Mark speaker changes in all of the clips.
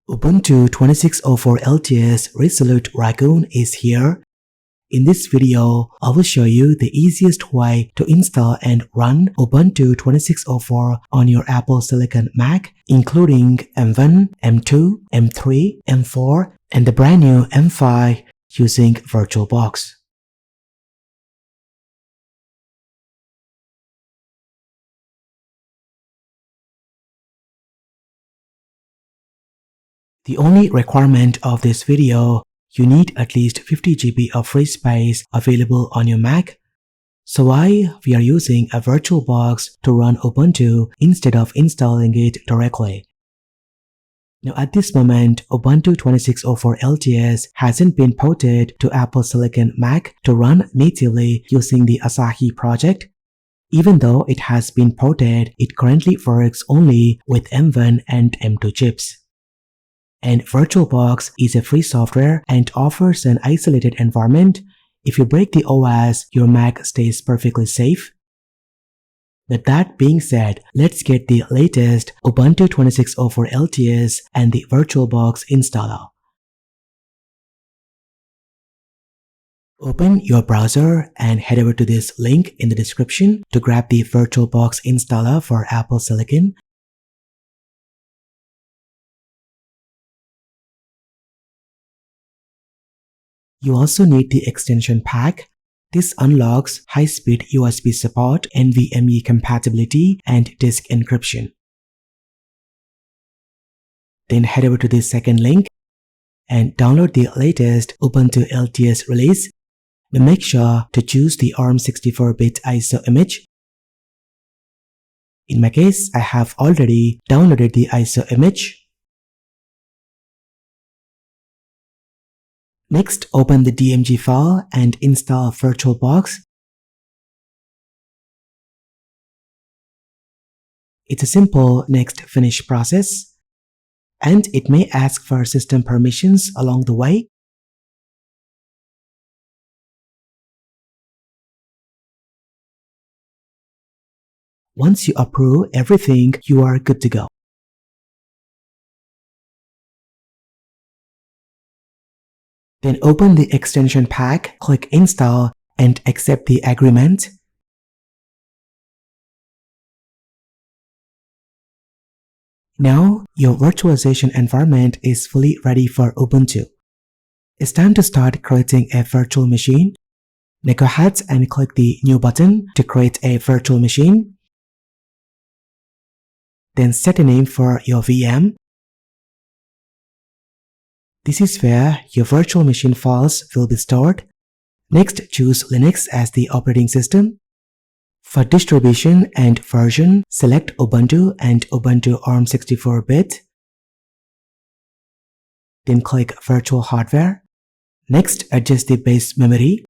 Speaker 1: Ubuntu 26.04 LTS Resolute Raccoon is here. In this video, I will show you the easiest way to install and run Ubuntu 26.04 on your Apple Silicon Mac, including M1, M2, M3, M4, and the brand new M5 using VirtualBox. The only requirement of this video, you need at least 50 GB of free space available on your Mac. So why we are using a VirtualBox to run Ubuntu instead of installing it directly. Now at this moment, Ubuntu 26.04 LTS hasn't been ported to Apple Silicon Mac to run natively using the Asahi project. Even though it has been ported, it currently works only with M1 and M2 chips. And VirtualBox is a free software and offers an isolated environment. If you break the OS, your Mac stays perfectly safe. With that being said, let's get the latest Ubuntu 26.04 LTS and the VirtualBox installer. Open your browser and head over to this link in the description to grab the VirtualBox installer for Apple Silicon. You also need the extension pack. This unlocks high-speed USB support, NVMe compatibility, and disk encryption. Then head over to the second link and download the latest Ubuntu LTS release. Now make sure to choose the ARM 64-bit ISO image. In my case, I have already downloaded the ISO image. Next, open the DMG file and install VirtualBox. It's a simple next finish process, and it may ask for system permissions along the way. Once you approve everything, you are good to go. Then open the extension pack, click Install, and accept the agreement. Now, your virtualization environment is fully ready for Ubuntu. It's time to start creating a virtual machine. Now go ahead and click the New button to create a virtual machine. Then set a name for your VM. This is where your virtual machine files will be stored. Next, choose Linux as the operating system. For distribution and version, select Ubuntu and Ubuntu ARM 64-bit. Then click Virtual Hardware. Next, adjust the base memory.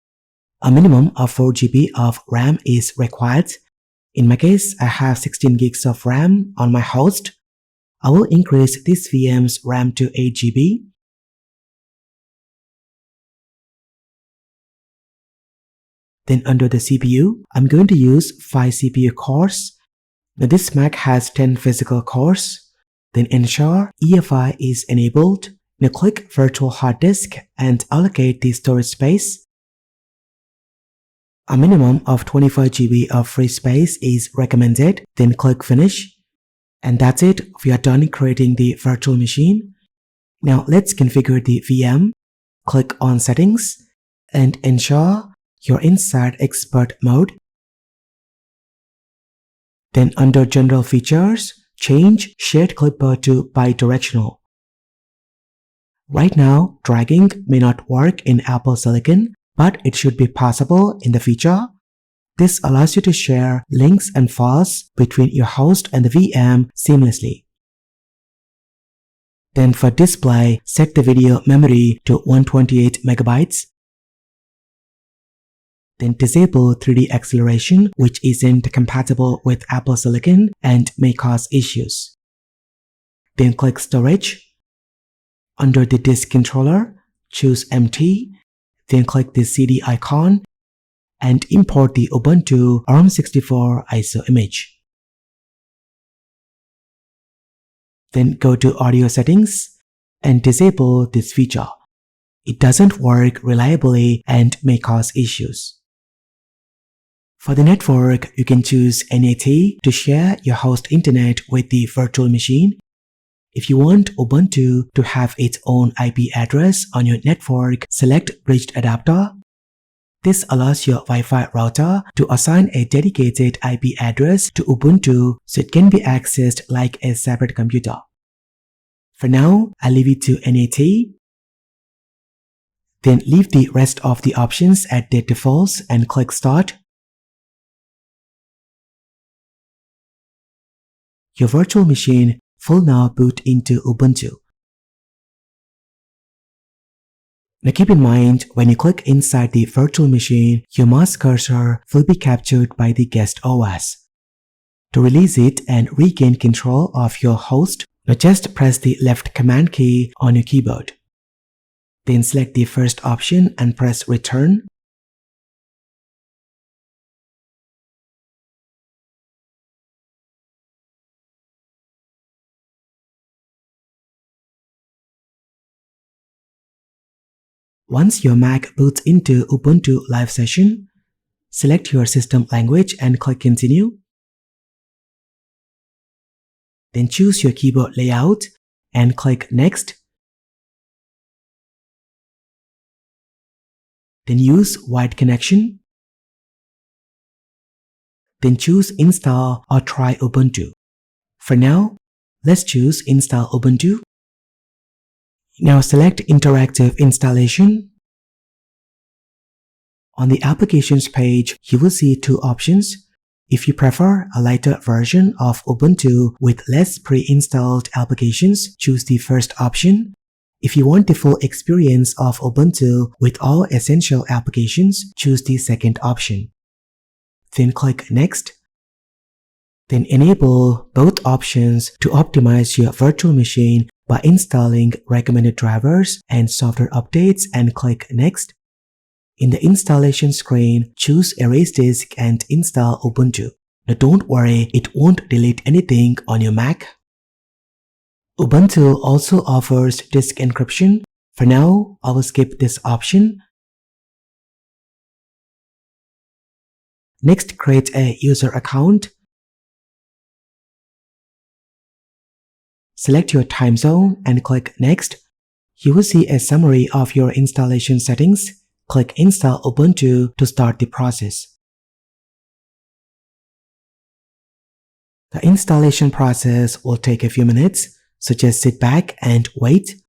Speaker 1: A minimum of 4 GB of RAM is required. In my case, I have 16 gigs of RAM on my host. I will increase this VM's RAM to 8 GB. Then under the CPU, I'm going to use 5 CPU cores. Now this Mac has 10 physical cores. Then ensure EFI is enabled. Now click Virtual Hard Disk and allocate the storage space. A minimum of 25 GB of free space is recommended. Then click Finish. And that's it. We are done creating the virtual machine. Now let's configure the VM. Click on Settings and ensure you're inside Expert mode. Then under General Features, change Shared Clipboard to Bidirectional. Right now, dragging may not work in Apple Silicon, but it should be possible in the future. This allows you to share links and files between your host and the VM seamlessly. Then for display, set the video memory to 128 MB. Then disable 3D acceleration, which isn't compatible with Apple Silicon and may cause issues. Then click Storage. Under the disk controller, choose Empty. Then click the CD icon and import the Ubuntu ARM 64 ISO image. Then go to Audio Settings and disable this feature. It doesn't work reliably and may cause issues. For the network, you can choose NAT to share your host internet with the virtual machine. If you want Ubuntu to have its own IP address on your network, select Bridged Adapter. This allows your Wi-Fi router to assign a dedicated IP address to Ubuntu so it can be accessed like a separate computer. For now, I'll leave it to NAT. Then leave the rest of the options at their defaults and click Start. Your virtual machine will now boot into Ubuntu. Now keep in mind, when you click inside the virtual machine, your mouse cursor will be captured by the guest OS. To release it and regain control of your host, now just press the left command key on your keyboard. Then select the first option and press Return. Once your Mac boots into Ubuntu Live Session, select your system language and click Continue. Then choose your keyboard layout and click Next. Then use Wide Connection. Then choose Install or Try Ubuntu. For now, let's choose Install Ubuntu. Now select Interactive Installation. On the Applications page, you will see two options. If you prefer a lighter version of Ubuntu with less pre-installed applications, choose the first option. If you want the full experience of Ubuntu with all essential applications, choose the second option. Then click Next. Then enable both options to optimize your virtual machine by installing recommended drivers and software updates and click Next. In the installation screen, choose Erase Disk and install Ubuntu. Now don't worry, it won't delete anything on your Mac. Ubuntu also offers disk encryption. For now, I will skip this option. Next, create a user account. Select your time zone and click Next. You will see a summary of your installation settings. Click Install Ubuntu to start the process. The installation process will take a few minutes, so just sit back and wait.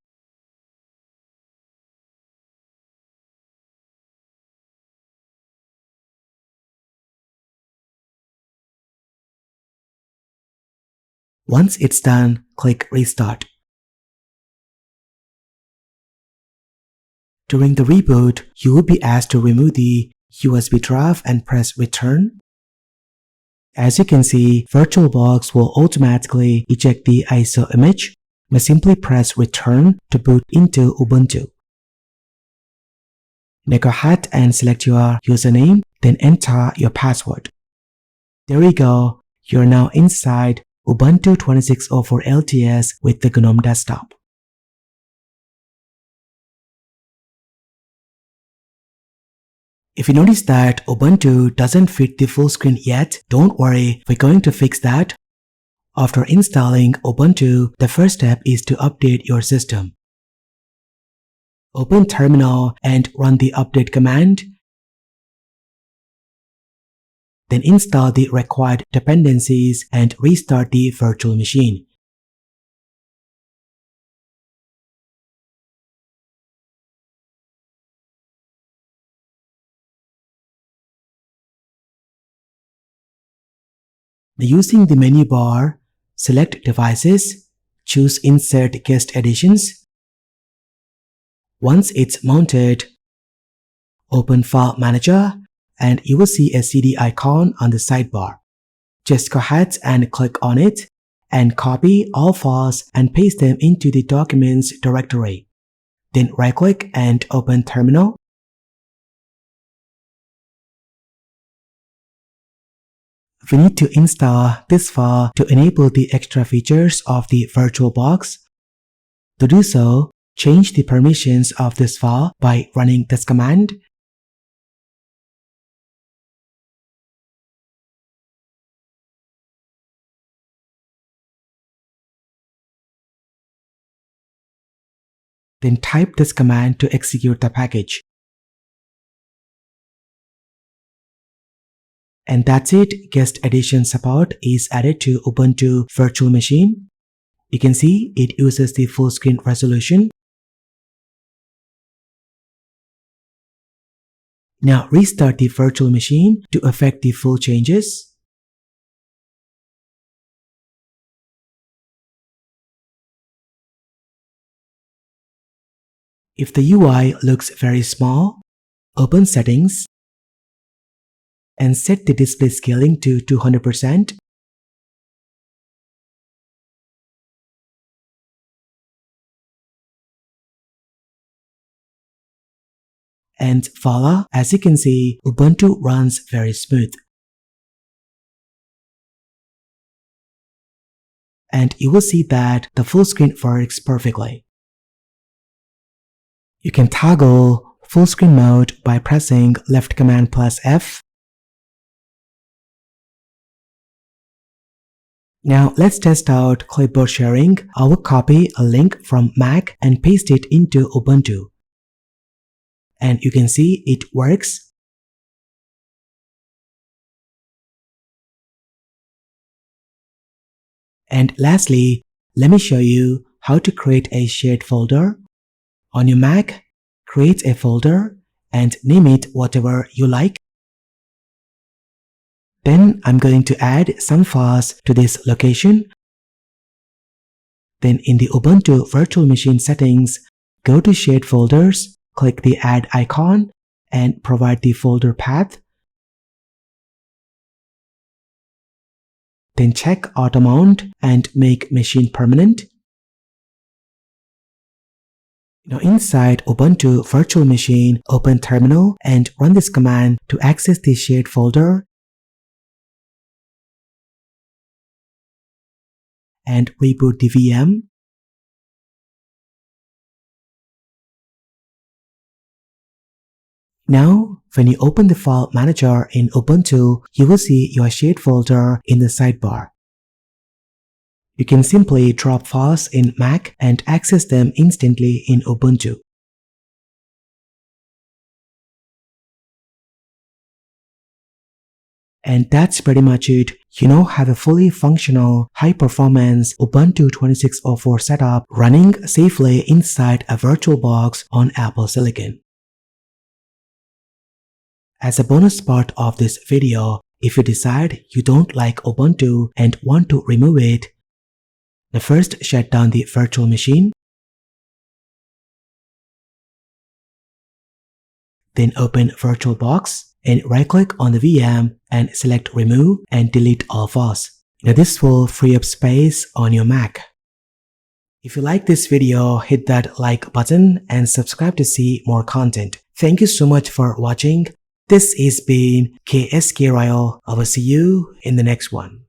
Speaker 1: Once it's done, click Restart. During the reboot, you will be asked to remove the USB drive and press Return. As you can see, VirtualBox will automatically eject the ISO image. Now simply press Return to boot into Ubuntu. Now go ahead and select your username, then enter your password. There you go, you're now inside Ubuntu 26.04 LTS with the GNOME desktop. If you notice that Ubuntu doesn't fit the full screen yet, don't worry, we're going to fix that. After installing Ubuntu, the first step is to update your system. Open Terminal and run the update command. Then install the required dependencies and restart the virtual machine. Using the menu bar, select Devices, choose Insert Guest Editions. Once it's mounted, open File Manager and you will see a CD icon on the sidebar. Just go ahead and click on it and copy all files and paste them into the Documents directory. Then right-click and open Terminal. We need to install this file to enable the extra features of the VirtualBox. To do so, change the permissions of this file by running this command. Then type this command to execute the package. And that's it. Guest Edition support is added to Ubuntu Virtual Machine. You can see it uses the full screen resolution. Now restart the virtual machine to effect the full changes. If the UI looks very small, open Settings and set the display scaling to 200%. And voila, as you can see, Ubuntu runs very smooth. And you will see that the full screen works perfectly. You can toggle full screen mode by pressing left command plus F. Now let's test out clipboard sharing. I will copy a link from Mac and paste it into Ubuntu. And you can see it works. And lastly, let me show you how to create a shared folder. On your Mac, create a folder and name it whatever you like. Then I'm going to add some files to this location. Then in the Ubuntu Virtual Machine settings, go to Shared Folders, click the Add icon and provide the folder path. Then check Auto Mount and make machine permanent. Now inside Ubuntu Virtual Machine, open Terminal and run this command to access the shared folder and reboot the VM. Now, when you open the file manager in Ubuntu, you will see your shared folder in the sidebar. You can simply drop files in Mac and access them instantly in Ubuntu. And that's pretty much it. You now have a fully functional, high-performance Ubuntu 26.04 setup running safely inside a VirtualBox on Apple Silicon. As a bonus part of this video, if you decide you don't like Ubuntu and want to remove it, now first shut down the virtual machine. Then open VirtualBox and right-click on the VM and select Remove and Delete all files. Now this will free up space on your Mac. If you like this video, hit that like button and subscribe to see more content. Thank you so much for watching. This has been KSK Royal. I will see you in the next one.